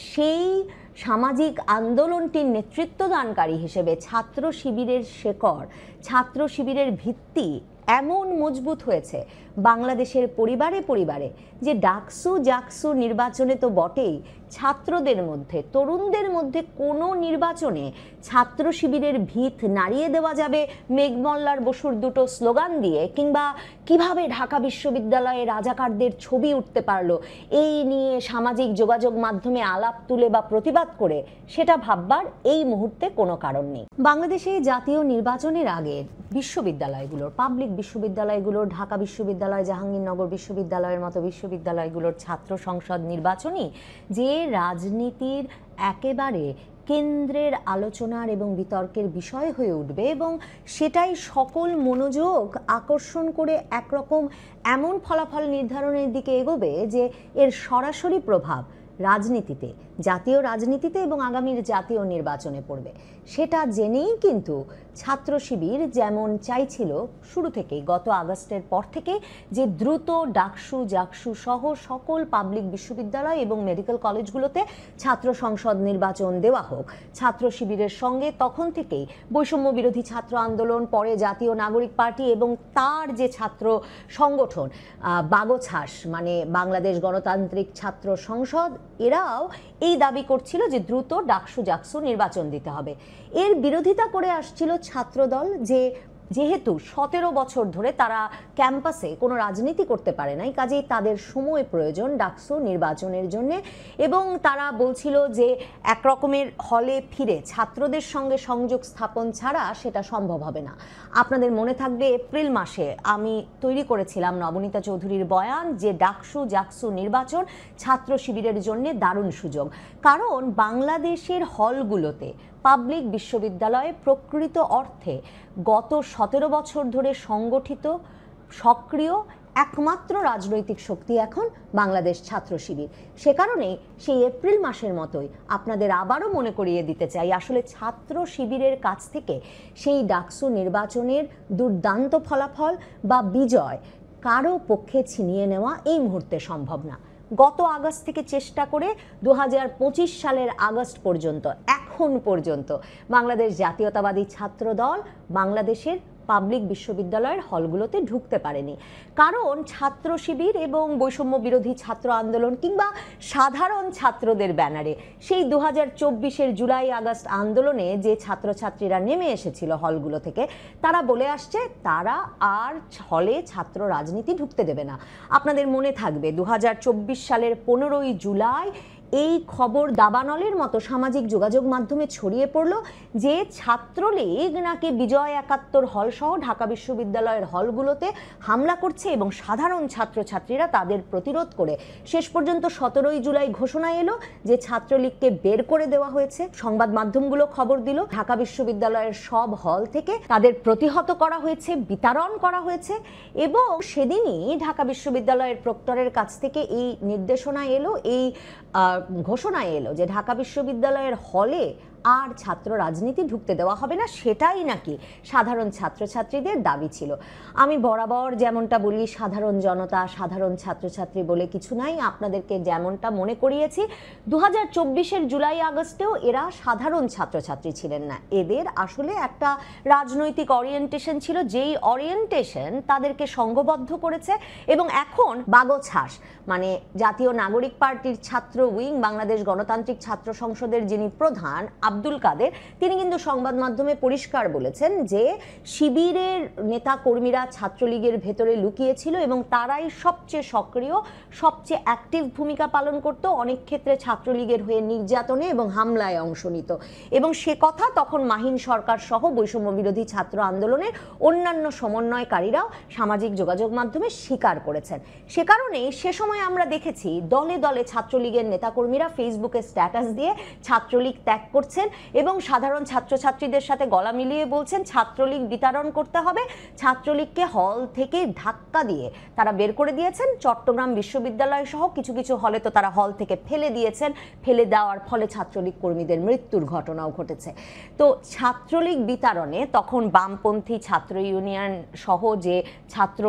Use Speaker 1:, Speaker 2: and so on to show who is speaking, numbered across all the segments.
Speaker 1: সেই সামাজিক আন্দোলনটির নেতৃত্বদানকারী হিসেবে ছাত্র শিবিরের শেকড়, ছাত্র শিবিরের ভিত্তি এমন মজবুত হয়েছে বাংলাদেশের পরিবারে পরিবারে যে ডাকসু জাকসু নির্বাচনে তো বটেই, ছাত্রদের মধ্যে, তরুণদের মধ্যে কোনো নির্বাচনে ছাত্র শিবিরের ভিত নাড়িয়ে দেওয়া যাবে মেঘমল্লার বসুর দুটো স্লোগান দিয়ে, কিংবা কিভাবে ঢাকা বিশ্ববিদ্যালয়ে রাজাকারদের ছবি উঠতে পারলো এই নিয়ে সামাজিক যোগাযোগ মাধ্যমে আলাপ তুলে বা প্রতিবাদ করে, সেটা ভাববার এই মুহূর্তে কোনো কারণ নেই। বাংলাদেশে জাতীয় নির্বাচনের আগে বিশ্ববিদ্যালয়গুলোর, পাবলিক বিশ্ববিদ্যালয়গুলোর, ঢাকা বিশ্ববিদ্যালয়, জাহাঙ্গীরনগর বিশ্ববিদ্যালয়ের মতো বিশ্ববিদ্যালয়গুলোর ছাত্র সংসদ নির্বাচনই যে রাজনীতির একেবারে কেন্দ্রের আলোচনার এবং বিতর্কের বিষয় হয়ে উঠবে, এবং সেটাই সকল মনোযোগ আকর্ষণ করে একরকম এমন ফলাফল নির্ধারণের দিকে এগোবে যে এর সরাসরি প্রভাব রাজনীতিতে, জাতীয় রাজনীতিতে এবং আগামীর জাতীয় নির্বাচনে পড়বে। সেটা জেনেই কিন্তু ছাত্র শিবির যেমন চাইছিল শুরু থেকেই, গত আগস্টের পর থেকে, যে দ্রুত ডাকসু জাকসু সহ সকল পাবলিক বিশ্ববিদ্যালয় এবং মেডিকেল কলেজগুলোতে ছাত্র সংসদ নির্বাচন দেওয়া হোক। ছাত্র শিবিরের সঙ্গে তখন থেকেই বৈষম্য বিরোধী ছাত্র আন্দোলন, পরে জাতীয় নাগরিক পার্টি এবং তার যে ছাত্র সংগঠন বাগছাস মানে বাংলাদেশ গণতান্ত্রিক ছাত্র সংসদ, এরাও এই দাবি করছিল যে দ্রুত ডাকসু জাকসু নির্বাচন দিতে হবে। এর বিরোধিতা করে আসছিল ছাত্রদল, যেহেতু 17 বছর ধরে তারা ক্যাম্পাসে কোনো রাজনীতি করতে পারে নাই, কাজেই তাদের সময় প্রয়োজন ডাকসু নির্বাচনের জন্য, এবং তারা বলছিল যে একরকমের হলে ফিরে ছাত্রদের সঙ্গে সংযোগ স্থাপন ছাড়া সেটা সম্ভব হবে না। আপনাদের মনে থাকবে এপ্রিল মাসে আমি তৈরি করেছিলাম নবনীতা চৌধুরীর বয়ান যে ডাকসু জাকসু নির্বাচন ছাত্র শিবিরের জন্য দারুণ সুযোগ, কারণ বাংলাদেশের হলগুলোতে, পাবলিক বিশ্ববিদ্যালয়ে প্রকৃত অর্থে গত 17 বছর ধরে সংগঠিত সক্রিয় একমাত্র রাজনৈতিক শক্তি এখন বাংলাদেশ ছাত্র শিবির। সে কারণে সেই এপ্রিল মাসের মতোই আপনাদের আবারও মনে করিয়ে দিতে চাই, আসলে ছাত্র শিবিরের কাছ থেকে সেই ডাকসু নির্বাচনের দুর্দান্ত ফলাফল বা বিজয় কারো পক্ষে ছিনিয়ে নেওয়া এই মুহূর্তে সম্ভব না। গত আগস্ট থেকে চেষ্টা করে 2025 সালের আগস্ট পর্যন্ত, এখন পর্যন্ত বাংলাদেশ জাতীয়তাবাদী ছাত্র দল বাংলাদেশের পাবলিক বিশ্ববিদ্যালয়ের হলগুলোতে ঢুকতে পারেনি, কারণ ছাত্র শিবির এবং বৈষম্য বিরোধী ছাত্র আন্দোলন কিংবা সাধারণ ছাত্রদের ব্যানারে সেই 2024-এর জুলাই আগস্ট আন্দোলনে যে ছাত্রছাত্রীরা নেমে এসেছিল হলগুলো থেকে, তারা বলে আসছে তারা আর হলে ছাত্র রাজনীতি ঢুকতে দেবে না। আপনাদের মনে থাকবে 2024 সালের 15ই জুলাই এই খবর দাবানলের মতো সামাজিক যোগাযোগ মাধ্যমে ছড়িয়ে পড়ল যে ছাত্রলীগ নাকি বিজয় 71 হল সহ ঢাকা বিশ্ববিদ্যালয়ের হলগুলোতে হামলা করছে, এবং সাধারণ ছাত্রছাত্রীরা তাদের প্রতিরোধ করে শেষ পর্যন্ত 17ই জুলাই ঘোষণা এলো যে ছাত্রলীগকে বের করে দেওয়া হয়েছে। সংবাদ মাধ্যমগুলো খবর দিল ঢাকা বিশ্ববিদ্যালয়ের সব হল থেকে তাদের প্রতিহত করা হয়েছে, বিতাড়ন করা হয়েছে, এবং সেদিনই ঢাকা বিশ্ববিদ্যালয়ের প্রক্টরের কাছ থেকে এই নির্দেশনা এলো, এই ঘোষণা এলো যে ঢাকা বিশ্ববিদ্যালয়ের হলে আর ছাত্র রাজনীতি ঢুকতে দেওয়া হবে না। সেটাই নাকি সাধারণ ছাত্রছাত্রীদের দাবি ছিল। আমি বরাবর যেমনটা বলি, সাধারণ জনতা, সাধারণ ছাত্রছাত্রী বলে কিছু নাই। আপনাদেরকে যেমনটা মনে করিয়েছি 2024-এর জুলাই আগস্টেও এরা সাধারণ ছাত্রছাত্রী ছিলেন না, এদের আসলে একটা রাজনৈতিক অরিয়েন্টেশন ছিল, যেই অরিয়েন্টেশন তাদেরকে সংঘবদ্ধ করেছে। এবং এখন বাগছাস মানে জাতীয় নাগরিক পার্টির ছাত্র উইং, বাংলাদেশ গণতান্ত্রিক ছাত্র সংসদের যিনি প্রধান আব্দুল কাদের, তিনি কিন্তু সংবাদ মাধ্যমে পরিষ্কার বলেছেন যে শিবিরের নেতা কর্মীরা ছাত্রলীগের ভেতরে লুকিয়েছিল এবং তারাই সবচেয়ে সক্রিয়, সবচেয়ে অ্যাক্টিভ ভূমিকা পালন করত, অনেক ক্ষেত্রে ছাত্রলীগের হয়ে নির্যাতনে এবং হামলায় অংশ নিত। এবং সে কথা তখন মাহিন সরকার সহ বৈষম্য বিরোধী ছাত্র আন্দোলনের অন্যান্য সমন্বয়কারীরাও সামাজিক যোগাযোগ মাধ্যমে স্বীকার করেছেন। সে কারণেই সে সময় আমরা দেখেছি দলে দলে ছাত্রলীগের নেতাকর্মীরা ফেসবুকে স্ট্যাটাস দিয়ে ছাত্রলীগ ত্যাগ করছে করছেন এবং সাধারণ ছাত্রছাত্রীদের সাথে গলা মিলিয়ে বলছেন ছাত্রলীগ বিতরণ করতে হবে। ছাত্রলীগকে হল থেকে ধাক্কা দিয়ে তারা বের করে দিয়েছেন। চট্টগ্রাম বিশ্ববিদ্যালয় সহ কিছু কিছু হলে তো তারা হল থেকে ফেলে দিয়েছেন। ফেলে দেওয়ার ফলে ছাত্রলীগ কর্মীদের মৃত্যুর ঘটনাও ঘটেছে। তো ছাত্রলীগ বিতরণে তখন বামপন্থী ছাত্র ইউনিয়ন সহ যে ছাত্র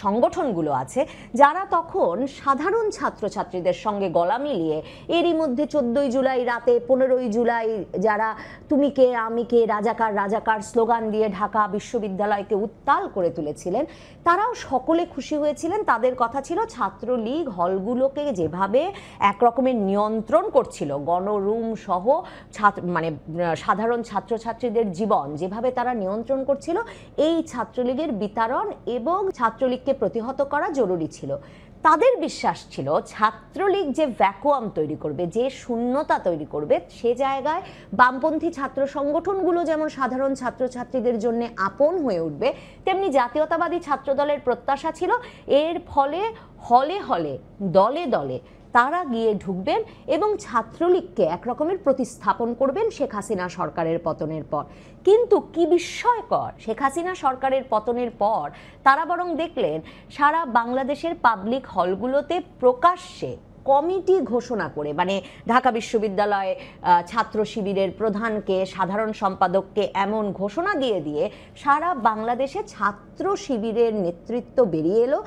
Speaker 1: সংগঠনগুলো আছে, যারা তখন সাধারণ ছাত্রছাত্রীদের সঙ্গে গলা মিলিয়ে এরই মধ্যে 14ই জুলাই রাতে 15ই জুলাই যারা তুমি কে আমি কে রাজাকার রাজাকার স্লোগান দিয়ে ঢাকা বিশ্ববিদ্যালয়কে উত্তাল করে তুলেছিলেন, তারাও সকলে খুশি হয়েছিলেন। তাদের কথা ছিল ছাত্রলীগ হলগুলোকে যেভাবে একরকমের নিয়ন্ত্রণ করছিল, গণরুম সহ মানে সাধারণ ছাত্রছাত্রীদের জীবন যেভাবে তারা নিয়ন্ত্রণ করছিল, এই ছাত্রলীগের বিতরণ এবং ছাত্রলীগকে প্রতিহত করা জরুরি ছিল। তাদের বিশ্বাস ছিল ছাত্রলীগ যে ভ্যাকুয়াম তৈরি করবে, যে শূন্যতা তৈরি করবে, সে জায়গায় বামপন্থী ছাত্র সংগঠনগুলো যেমন সাধারণ ছাত্রছাত্রীদের জন্য আপন হয়ে উঠবে, তেমনি জাতীয়তাবাদী ছাত্রদলের প্রত্যাশা ছিল এর ফলে হলে হলে দলে দলে তারা গিয়ে ঢুকবেন এবং ছাত্রলীগকে একরকমের প্রতিস্থাপন করবেন শেখ হাসিনা সরকারের পতনের পর। কিন্তু কি বিস্ময়কর, শেখ হাসিনা সরকারের পতনের পর তারা বরং দেখলেন সারা বাংলাদেশের পাবলিক হলগুলোতে প্রকাশ্যে কমিটি ঘোষণা করে, মানে ঢাকা বিশ্ববিদ্যালয় ছাত্র শিবিরের প্রধানকে সাধারণ সম্পাদককে এমন ঘোষণা দিয়ে দিয়ে সারা বাংলাদেশে ছাত্র শিবিরের নেতৃত্ব বেরিয়ে এলো।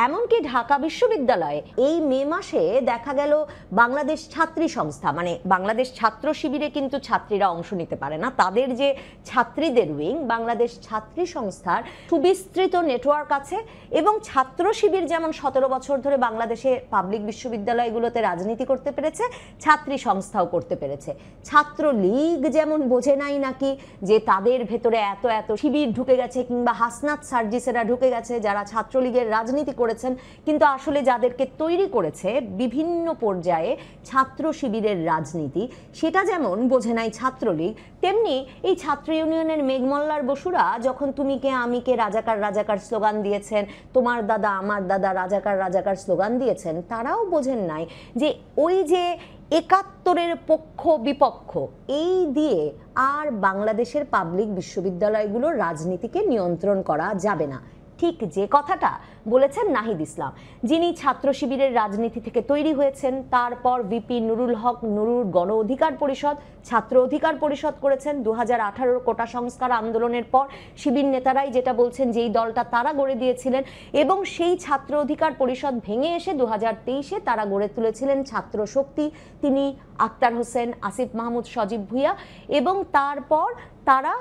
Speaker 1: এমনকি ঢাকা বিশ্ববিদ্যালয়ে এই মে মাসে দেখা গেল বাংলাদেশ ছাত্রী সংস্থা, মানে বাংলাদেশ ছাত্র শিবিরে কিন্তু ছাত্রীরা অংশ নিতে পারে না, তাদের যে ছাত্রীদের উইং বাংলাদেশ ছাত্রী সংস্থার সুবিস্তৃত নেটওয়ার্ক আছে এবং ছাত্র শিবির যেমন 17 বছর ধরে বাংলাদেশে পাবলিক বিশ্ববিদ্যালয়গুলোতে রাজনীতি করতে পেরেছে, ছাত্রী সংস্থাও করতে পেরেছে। ছাত্রলীগ যেমন বোঝে নাই নাকি যে তাদের ভেতরে এত এত শিবির ঢুকে গেছে কিংবা হাসনাত সার্জিসেরা ঢুকে গেছে যারা ছাত্রলীগের রাজনীতি করেছেন, কিন্তু আসলে যাদেরকে তৈরি করেছে বিভিন্ন পর্যায়ে ছাত্র শিবিরের রাজনীতি, সেটা যেমন বোঝে নাই ছাত্রলীগ, তেমনি এই ছাত্র ইউনিয়নের মেঘমল্লার বসুরা যখন তুমি কে আমি কে রাজাকার রাজাকার স্লোগান দিয়েছেন, তোমার দাদা আমার দাদা রাজাকার রাজাকার স্লোগান দিয়েছেন, তারাও বোঝেন নাই যে ওই যে 71-এর পক্ষ বিপক্ষ এই দিয়ে আর বাংলাদেশের পাবলিক বিশ্ববিদ্যালয়গুলোর রাজনীতিকে নিয়ন্ত্রণ করা যাবে না। ঠিক যে কথাটা বলেছেন নাহিদ ইসলাম, যিনি ছাত্র শিবিরের রাজনীতি থেকে তৈরি হয়েছেন, তারপর ভিপি নুরুল হক নুরুর গণ অধিকার পরিষদ, ছাত্র অধিকার পরিষদ করেছেন। 2018 কোটা সংস্কার আন্দোলনের পর শিবির নেতারাই যেটা বলছেন যেই দলটা তারা গড়ে দিয়েছিলেন এবং সেই ছাত্র অধিকার পরিষদ ভেঙে এসে 2023-এ তারা গড়ে তুলেছিলেন ছাত্র শক্তি, তিনি আক্তার হোসেন, আসিফ মাহমুদ, সজীব ভুইয়া, এবং তারপর তারা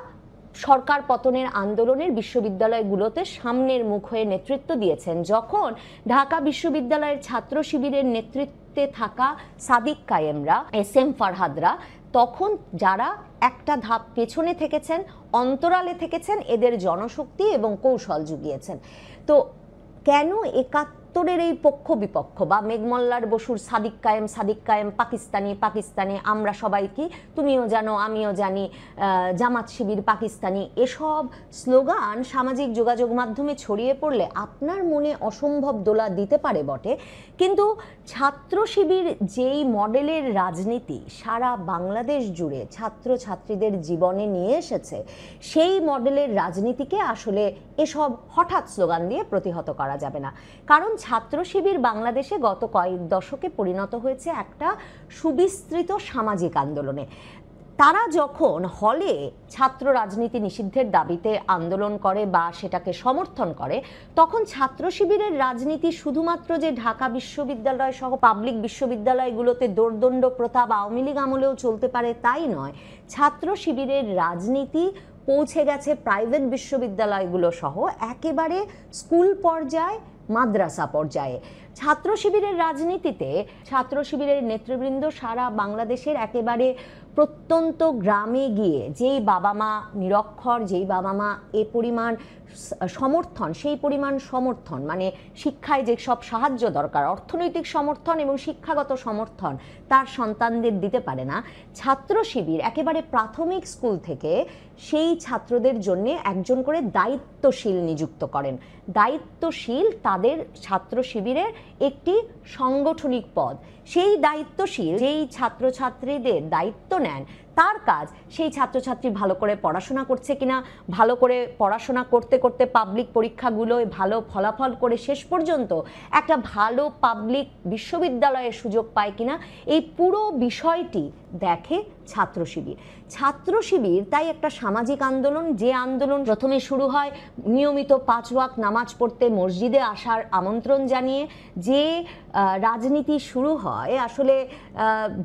Speaker 1: সরকার পতনের আন্দোলনের বিশ্ববিদ্যালয়গুলোতে সামনের মুখ হয়ে নেতৃত্ব দিয়েছেন। যখন ঢাকা বিশ্ববিদ্যালয়ের ছাত্র শিবিরের নেতৃত্বে থাকা সাদিক কায়েমরা, SM ফারহাদরা, তখন যারা একটা ধাপ পেছনে থেকেছেন, অন্তরালে থেকেছেন, এদের জনশক্তি এবং কৌশল জুগিয়েছেন। তো কেন 71-এর এই পক্ষ বিপক্ষ বা মেঘমল্লার বসুর সাদিক কায়েম পাকিস্তানি পাকিস্তানি, আমরা সবাই কি তুমিও জানো আমিও জানি, জামাত শিবির পাকিস্তানি, এসব স্লোগান সামাজিক যোগাযোগ মাধ্যমে ছড়িয়ে পড়লে আপনার মনে অসম্ভব দোলা দিতে পারে বটে, কিন্তু ছাত্র শিবির যেই মডেলের রাজনীতি সারা বাংলাদেশ জুড়ে ছাত্র ছাত্রীদের জীবনে নিয়ে এসেছে, সেই মডেলের রাজনীতিকে আসলে এসব হঠাৎ স্লোগান দিয়ে প্রতিহত করা যাবে না। কারণ ছাত্র শিবির বাংলাদেশে গত কয়েক দশকে পরিণত হয়েছে একটা সুবিস্তৃত সামাজিক আন্দোলনে। তারা যখন হলে ছাত্র রাজনীতি নিষিদ্ধের দাবিতে আন্দোলন করে বা সেটাকে সমর্থন করে, তখন ছাত্র শিবিরের রাজনীতি শুধুমাত্র যে ঢাকা বিশ্ববিদ্যালয় সহ পাবলিক বিশ্ববিদ্যালয়গুলোতে দোর্দণ্ড প্রথা বা আওয়ামী লীগ আমলেও চলতে পারে তাই নয়, ছাত্র শিবিরের রাজনীতি পৌঁছে গেছে প্রাইভেট বিশ্ববিদ্যালয়গুলো সহ একেবারে স্কুল পর্যায়ে, মাদ্রাসা পর্যায়ে। ছাত্র শিবিরের রাজনীতিতে ছাত্র শিবিরের নেতৃবৃন্দ সারা বাংলাদেশের একেবারে প্রত্যন্ত গ্রামে গিয়ে যেই বাবা মা নিরক্ষর, যেই বাবা মা এ পরিমাণ সমর্থন, সেই পরিমাণ সমর্থন মানে শিক্ষায় যে সব সাহায্য দরকার, অর্থনৈতিক সমর্থন এবং শিক্ষাগত সমর্থন তার সন্তানদের দিতে পারে না, ছাত্র শিবির একেবারে প্রাথমিক স্কুল থেকে সেই ছাত্রদের জন্য একজন করে দায়িত্বশীল নিযুক্ত করেন। দায়িত্বশীল তাদের ছাত্র শিবিরের একটি সাংগঠনিক পদ। সেই দায়িত্বশীল যেই ছাত্রছাত্রীদের দায়িত্ব নেন, তার কাজ সেই ছাত্রছাত্রী ভালো করে পড়াশোনা করছে কিনা, ভালো করে পড়াশোনা করতে করতে পাবলিক পরীক্ষাগুলোয় ভালো ফলাফল করে শেষ পর্যন্ত একটা ভালো পাবলিক বিশ্ববিদ্যালয়ের সুযোগ পায় কিনা, এই পুরো বিষয়টি দেখে ছাত্র শিবির। ছাত্র শিবির তাই একটা সামাজিক আন্দোলন, যে আন্দোলন প্রথমে শুরু হয় নিয়মিত 5 ওয়াক্ত নামাজ পড়তে মসজিদে আসার আমন্ত্রণ জানিয়ে, যে রাজনীতি শুরু হয় আসলে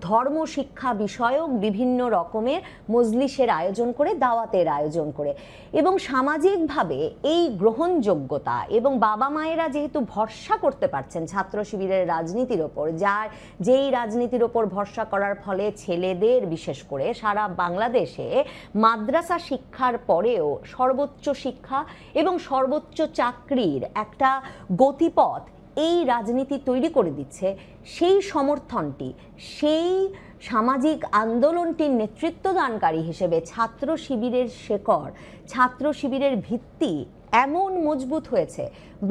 Speaker 1: ধর্ম শিক্ষা বিষয়ক বিভিন্ন রকমের মজলিসের আয়োজন করে, দাওয়াতের আয়োজন করে, এবং সামাজিকভাবে এই গ্রহণযোগ্যতা এবং বাবা মায়েরা যেহেতু ভরসা করতে পারছেন ছাত্র শিবিরের রাজনীতির ওপর, যেই রাজনীতির ওপর ভরসা করার ফলে ছেলেদের বিশেষ করে সারা বাংলাদেশে মাদ্রাসা শিক্ষার পরেও সর্বোচ্চ শিক্ষা এবং সর্বোচ্চ চাকরির একটা গতিপথ এই রাজনীতি তৈরি করে দিচ্ছে, সেই সমর্থনটি, সেই সামাজিক আন্দোলনটির নেতৃত্বদানকারী হিসেবে ছাত্র শিবিরের শেকড়, ছাত্র শিবিরের ভিত্তি এমন মজবুত হয়েছে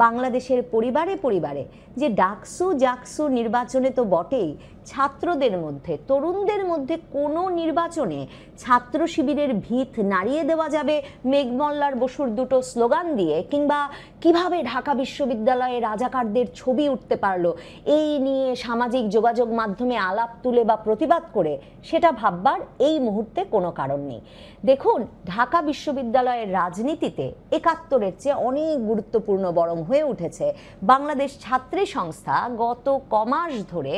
Speaker 1: বাংলাদেশের পরিবারে পরিবারে, যে ডাকসু জাকসু নির্বাচনে তো বটেই, ছাত্রদের মধ্যে, তরুণদের মধ্যে কোনো নির্বাচনে ছাত্র শিবিরের ভিত নাড়িয়ে দেওয়া যাবে মেঘমল্লার বসুর দুটো স্লোগান দিয়ে, কিংবা কিভাবে ঢাকা বিশ্ববিদ্যালয়ে রাজাকারদের ছবি উঠতে পারলো এই নিয়ে সামাজিক যোগাযোগ মাধ্যমে আলাপ তুলে বা প্রতিবাদ করে, সেটা ভাববার এই মুহূর্তে কোনো কারণ নেই। দেখুন, ঢাকা বিশ্ববিদ্যালয়ের রাজনীতিতে 71-এর চেয়ে অনেক গুরুত্বপূর্ণ বরং হয়ে উঠেছে বাংলাদেশ ছাত্রী সংস্থা গত কমাস ধরে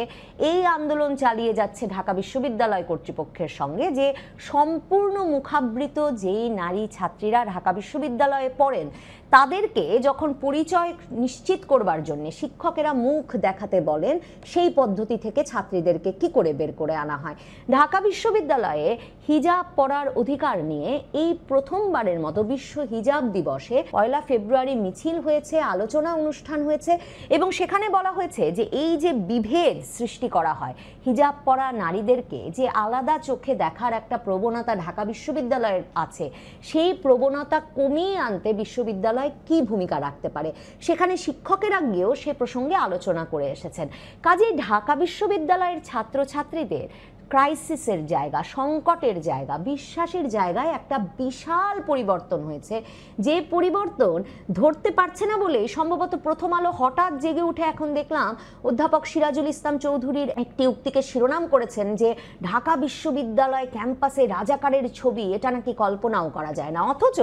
Speaker 1: এই আন্দোলন চালিয়ে যাচ্ছে ঢাকা বিশ্ববিদ্যালয় কর্তৃপক্ষের সঙ্গে, যে সম্পূর্ণ মুখাবৃত যেই নারী ছাত্রীরা ঢাকা বিশ্ববিদ্যালয়ে পড়েন তাদেরকে যখন পরিচয় নিশ্চিত করবার জন্য শিক্ষকেরা মুখ দেখাতে বলেন, সেই পদ্ধতি থেকে ছাত্রীদেরকে কি করে বের করে আনা হয়। ঢাকা বিশ্ববিদ্যালয়ে হিজাব পরার অধিকার নিয়ে এই প্রথমবারের মতো বিশ্ব হিজাব দিবসে 1 ফেব্রুয়ারি মিছিল হয়েছে, আলোচনা অনুষ্ঠান হয়েছে, এবং সেখানে বলা হয়েছে যে এই যে বিভেদ সৃষ্টি করা হয়, হিজাব পরা নারীদেরকে যে আলাদা চোখে দেখার একটা প্রবণতা ঢাকা বিশ্ববিদ্যালয়ের আছে, সেই প্রবণতা কমিয়ে আনতে বিশ্ববিদ্যালয় কি ভূমিকা রাখতে পারে, সেখানে শিক্ষকেরা গিয়েও সে প্রসঙ্গে আলোচনা করে এসেছেন। কাজেই ঢাকা বিশ্ববিদ্যালয়ের ছাত্রছাত্রীদের ক্রাইসিসের জায়গা, সংকটের জায়গা, বিশ্বাসের জায়গায় একটা বিশাল পরিবর্তন হয়েছে, যে পরিবর্তন ধরতে পারছে না বলেই সম্ভবত প্রথম আলো হঠাৎ জেগে উঠে এখন দেখলাম অধ্যাপক সিরাজুল ইসলাম চৌধুরীর একটি উক্তিকে শিরোনাম করেছেন যে ঢাকা বিশ্ববিদ্যালয় ক্যাম্পাসে রাজাকারের ছবি, এটা নাকি কল্পনাও করা যায় না। অথচ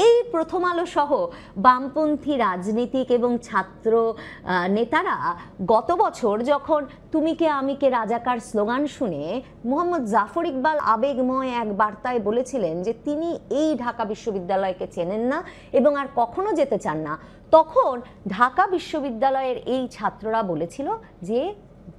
Speaker 1: এই প্রথম আলো সহ বামপন্থী রাজনীতিক এবং ছাত্র নেতারা গত বছর যখন তুমি কে আমি কে রাজাকার স্লোগান শুনে মোহাম্মদ জাফর ইকবাল আবেগময় এক বার্তায় বলেছিলেন যে তিনি এই ঢাকা বিশ্ববিদ্যালয়কে চেনেন না এবং আর কখনো যেতে চান না, তখন ঢাকা বিশ্ববিদ্যালয়ের এই ছাত্ররা বলেছিল যে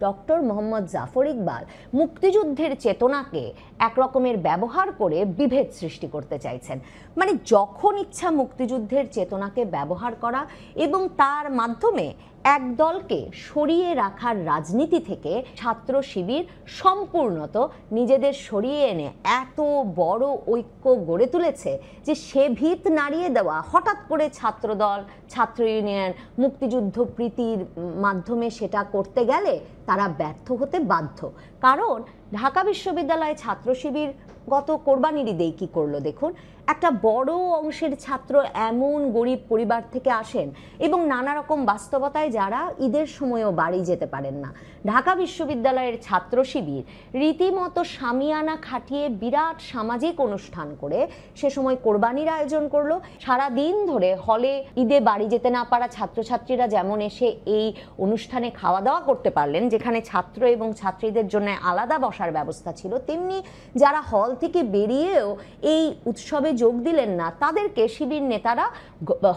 Speaker 1: ডক্টর মোহাম্মদ জাফর ইকবাল মুক্তিযুদ্ধের চেতনাকে একরকমের ব্যবহার করে বিভেদ সৃষ্টি করতে চাইছেন। মানে যখন ইচ্ছা মুক্তিযুদ্ধের চেতনাকে ব্যবহার করা এবং তার মাধ্যমে এক দলকে সরিয়ে রাখার রাজনীতি থেকে ছাত্র শিবির সম্পূর্ণত নিজেদের সরিয়ে এনে এত বড় ঐক্য গড়ে তুলেছে যে সে ভিত নাড়িয়ে দেওয়া হঠাৎ করে ছাত্রদল, ছাত্র ইউনিয়ন মুক্তিযুদ্ধ প্রীতির মাধ্যমে সেটা করতে গেলে তারা ব্যর্থ হতে বাধ্য। কারণ ঢাকা বিশ্ববিদ্যালয়ে ছাত্র শিবির গত কোরবানির ঈদেই কি করলো দেখুন, একটা বড় অংশের ছাত্র এমন গরিব পরিবার থেকে আসেন এবং নানা রকম বাস্তবতায় যারা ঈদের সময়ও বাড়ি যেতে পারেন না। ঢাকা বিশ্ববিদ্যালয়ের ছাত্র শিবির রীতিমতো শামিয়ানা খাটিয়ে বিরাট সামাজিক অনুষ্ঠান করে সে সময় কোরবানির আয়োজন করলো। সারা দিন ধরে হলে ঈদে বাড়ি যেতে না পারা ছাত্রছাত্রীরা যেমন এসে এই অনুষ্ঠানে খাওয়া দাওয়া করতে পারলেন, যেখানে ছাত্র এবং ছাত্রীদের জন্য আলাদা বসার ব্যবস্থা ছিল, তেমনি যারা হল থেকে বেরিয়েও এই উৎসবে যোগ দিলেন না তাদেরকে শিবির নেতারা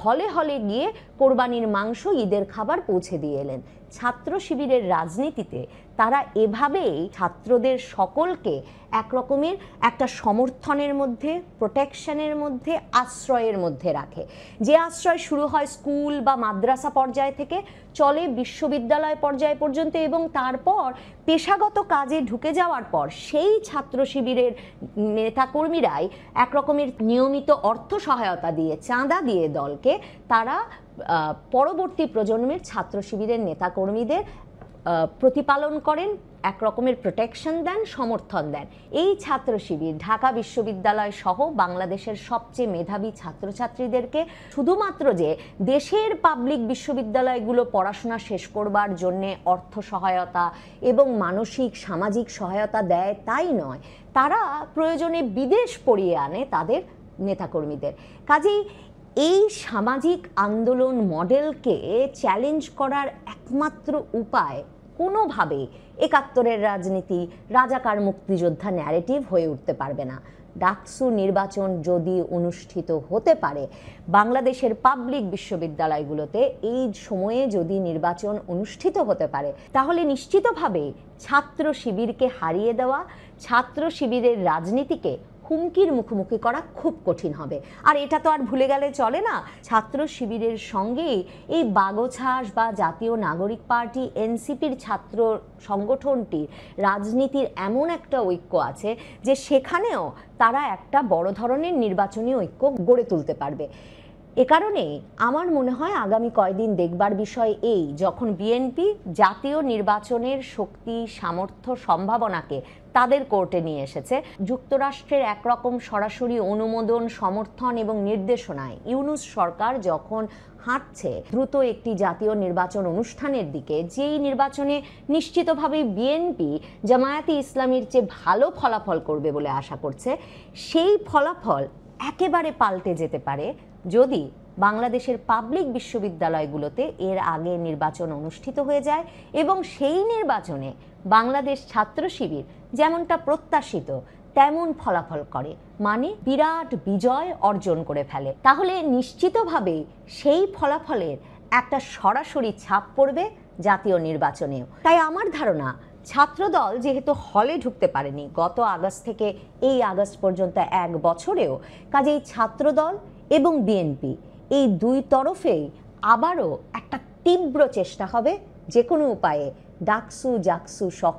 Speaker 1: হলে হলে গিয়ে কোরবানির মাংস, ঈদের খাবার পৌঁছে দিয়ে এলেন। ছাত্র শিবিরের রাজনীতিতে তারা এভাবেই ছাত্রদের সকলকে একরকমের একটা সমর্থনের মধ্যে, প্রোটেকশনের মধ্যে, আশ্রয়ের মধ্যে রাখে। যে আশ্রয় শুরু হয় স্কুল বা মাদ্রাসা পর্যায় থেকে, চলে বিশ্ববিদ্যালয় পর্যায় পর্যন্ত, এবং তারপর পেশাগত কাজে ঢুকে যাওয়ার পর সেই ছাত্র শিবিরের নেতাকর্মীরাই একরকমের নিয়মিত অর্থ সহায়তা দিয়ে, চাঁদা দিয়ে দলকে তারা পরবর্তী প্রজন্মের ছাত্র শিবিরের নেতাকর্মীদের প্রতিপালন করেন, এক রকমের প্রোটেকশন দেন, সমর্থন দেন। এই ছাত্র শিবির ঢাকা বিশ্ববিদ্যালয় সহ বাংলাদেশের সবচেয়ে মেধাবী ছাত্রছাত্রীদেরকে শুধুমাত্র যে দেশের পাবলিক বিশ্ববিদ্যালয়গুলো পড়াশোনা শেষ করবার জন্যে অর্থ সহায়তা এবং মানসিক সামাজিক সহায়তা দেয় তাই নয়, তারা প্রয়োজনে বিদেশ পড়িয়ে আনে তাদের নেতাকর্মীদের। কাজেই এই সামাজিক আন্দোলন মডেলকে চ্যালেঞ্জ করার একমাত্র উপায় কোনোভাবে একাত্তরের রাজনীতি, রাজাকার মুক্তিযোদ্ধা ন্যারেটিভ হয়ে উঠতে পারবে না। ডাকসু নির্বাচন যদি অনুষ্ঠিত হতে পারে, বাংলাদেশের পাবলিক বিশ্ববিদ্যালয়গুলোতে এই সময়ে যদি নির্বাচন অনুষ্ঠিত হতে পারে, তাহলে নিশ্চিতভাবে ছাত্র শিবিরকে হারিয়ে দেওয়া, ছাত্র শিবিরের রাজনীতিকে হুমকির মুখোমুখি করা খুব কঠিন হবে। আর এটা তো আর ভুলে গেলে চলে না, ছাত্র শিবিরের সঙ্গেই এই বাগছাস বা জাতীয় নাগরিক পার্টি এনসিপির ছাত্র সংগঠনটির রাজনীতির এমন একটা ঐক্য আছে যে সেখানেও তারা একটা বড় ধরনের নির্বাচনী ঐক্য গড়ে তুলতে পারবে। এ কারণে আমার মনে হয় আগামী কয়েকদিন দেখবার বিষয় এই, যখন বিএনপি জাতীয় নির্বাচনের শক্তি, সামর্থ্য, সম্ভাবনাকে তাদের কোর্টে নিয়ে এসেছে, যুক্তরাষ্ট্রের একরকম সরাসরি অনুমোদন, সমর্থন এবং নির্দেশনায় ইউনূস সরকার যখন হাঁটছে দ্রুত একটি জাতীয় নির্বাচন অনুষ্ঠানের দিকে, যেই নির্বাচনে নিশ্চিতভাবেই বিএনপি জামায়াতে ইসলামীর চেয়ে ভালো ফলাফল করবে বলে আশা করছে, সেই ফলাফল একেবারে পাল্টে যেতে পারে যদি বাংলাদেশের পাবলিক বিশ্ববিদ্যালয়গুলোতে এর আগে নির্বাচন অনুষ্ঠিত হয়ে যায় এবং সেই নির্বাচনে বাংলাদেশ ছাত্র শিবির যেমনটা প্রত্যাশিত তেমন ফলাফল করে, মানে বিরাট বিজয় অর্জন করে ফেলে। তাহলে নিশ্চিতভাবে সেই ফলাফলের একটা সরাসরি ছাপ পড়বে জাতীয় নির্বাচনেও। তাই আমার ধারণা, ছাত্রদল যেহেতু হলে ঢুকতে পারেনি গত আগস্ট থেকে এই আগস্ট পর্যন্ত 1 বছরেও, কাজেই ছাত্রদল এবং বিএনপি এই দুই তরফেই আবারও একটা তীব্র চেষ্টা হবে যে কোনো উপায়ে ডাকসু, জাকসু সহ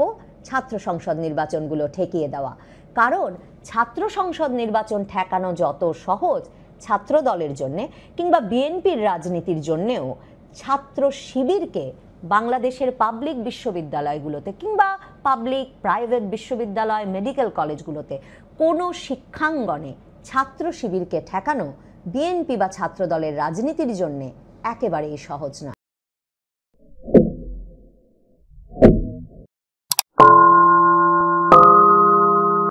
Speaker 1: ছাত্র সংসদ নির্বাচনগুলো ঠেকিয়ে দেওয়া। কারণ ছাত্র সংসদ নির্বাচন ঠেকানো যত সহজ ছাত্র দলের জন্যে কিংবা বিএনপির রাজনীতির জন্যেও, ছাত্র শিবিরকে বাংলাদেশের পাবলিক বিশ্ববিদ্যালয়গুলোতে কিংবা পাবলিক প্রাইভেট বিশ্ববিদ্যালয়, মেডিকেল কলেজগুলোতে কোনো শিক্ষাঙ্গনে ছাত্র শিবিরকে ঠেকানো বিএনপি বা ছাত্র দলের রাজনীতির জন্যে একেবারেই সহজ না।